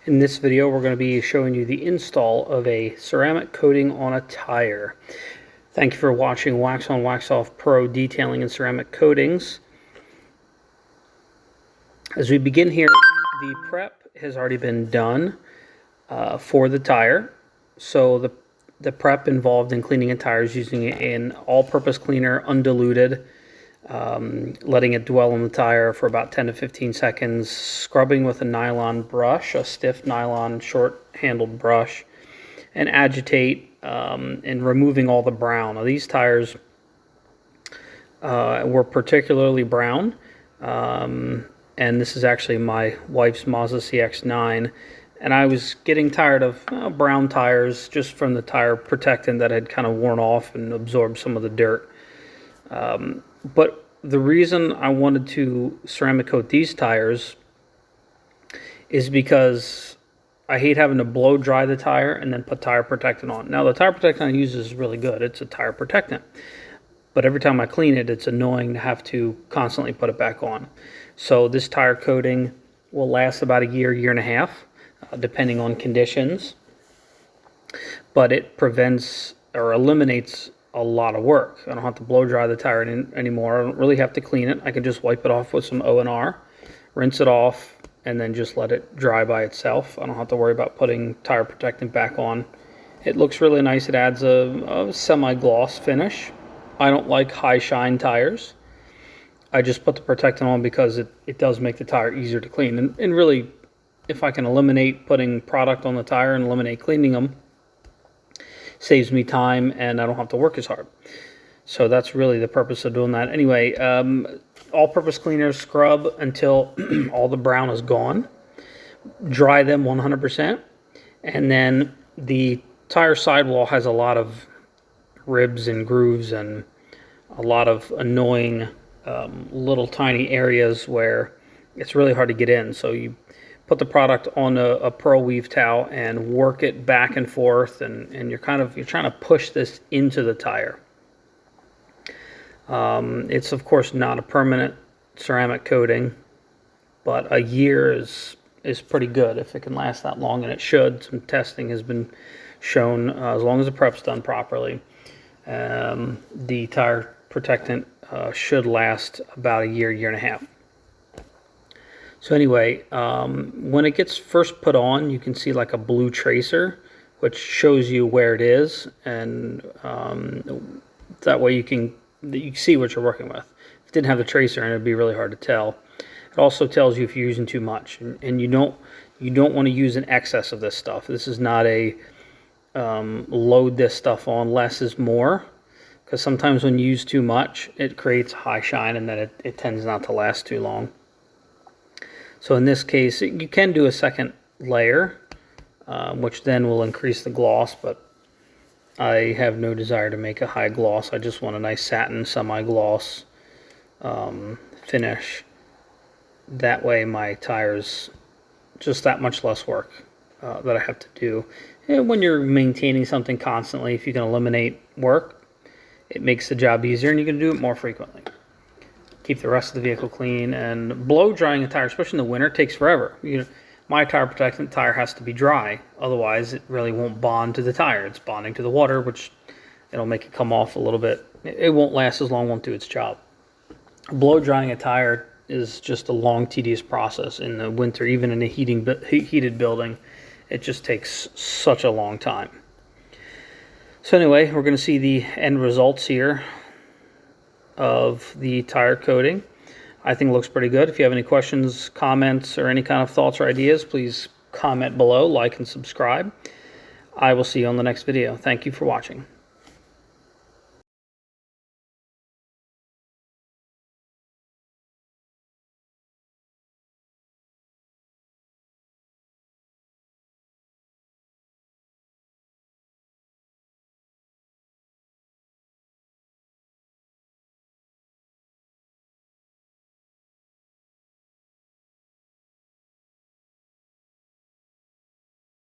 In this video, we're going to be showing you the install of a ceramic coating on a tire. Thank you for watching Wax On Wax Off Pro Detailing and Ceramic Coatings. As we begin here, the prep has already been done for the tire. So the prep involved in cleaning a tire is using an all-purpose cleaner, undiluted, letting it dwell on the tire for about 10 to 15 seconds, scrubbing with a nylon brush, a stiff nylon short-handled brush, and agitate and removing all the brown. Now, these tires were particularly brown, and this is actually my wife's Mazda CX-9, and I was getting tired of brown tires just from the tire protectant that had kind of worn off and absorbed some of the dirt. But the reason I wanted to ceramic coat these tires is because I hate having to blow dry the tire and then put tire protectant on. Now, the tire protectant I use is really good. It's a tire protectant. But every time I clean it, it's annoying to have to constantly put it back on. So this tire coating will last about a year, year and a half, depending on conditions. But it prevents or eliminates a lot of work. I don't have to blow dry the tire anymore. I don't really have to clean it. I can just wipe it off with some O&R, rinse it off, and then just let it dry by itself. I don't have to worry about putting tire protectant back on. It looks really nice. It adds a semi-gloss finish. I don't like high shine tires. I just put the protectant on because it does make the tire easier to clean. And really, if I can eliminate putting product on the tire and eliminate cleaning them, saves me time and I don't have to work as hard. So that's really the purpose of doing that. Anyway, all-purpose cleaners, scrub until all the brown is gone. Dry them 100%. And then the tire sidewall has a lot of ribs and grooves and a lot of annoying little tiny areas where it's really hard to get in. So you put the product on a pearl weave towel and work it back and forth, and you're trying to push this into the tire. It's of course not a permanent ceramic coating, but a year is pretty good if it can last that long, and it should. Some testing has been shown as long as the prep's done properly, the tire protectant should last about a year, year and a half. So anyway, when it gets first put on, you can see like a blue tracer, which shows you where it is, and that way you can see what you're working with. If it didn't have the tracer in it, it'd be really hard to tell. It also tells you if you're using too much, and you don't want to use an excess of this stuff. This is not a load this stuff on, less is more, because sometimes when you use too much, it creates high shine, and then it tends not to last too long. So in this case, you can do a second layer, which then will increase the gloss, but I have no desire to make a high gloss. I just want a nice satin semi-gloss finish. That way my tire's just that much less work that I have to do. And when you're maintaining something constantly, if you can eliminate work, it makes the job easier and you can do it more frequently. Keep the rest of the vehicle clean, and blow drying a tire, especially in the winter, takes forever. My tire protectant tire has to be dry, otherwise it really won't bond to the tire. It's bonding to the water, which it'll make it come off a little bit. It won't last as long, won't do its job. Blow drying a tire is just a long, tedious process in the winter, even in a heated building. It just takes such a long time. So anyway, we're going to see the end results here of the tire coating. I think it looks pretty good. If you have any questions, comments, or any kind of thoughts or ideas, please comment below, like and subscribe. I will see you on the next video. Thank you for watching.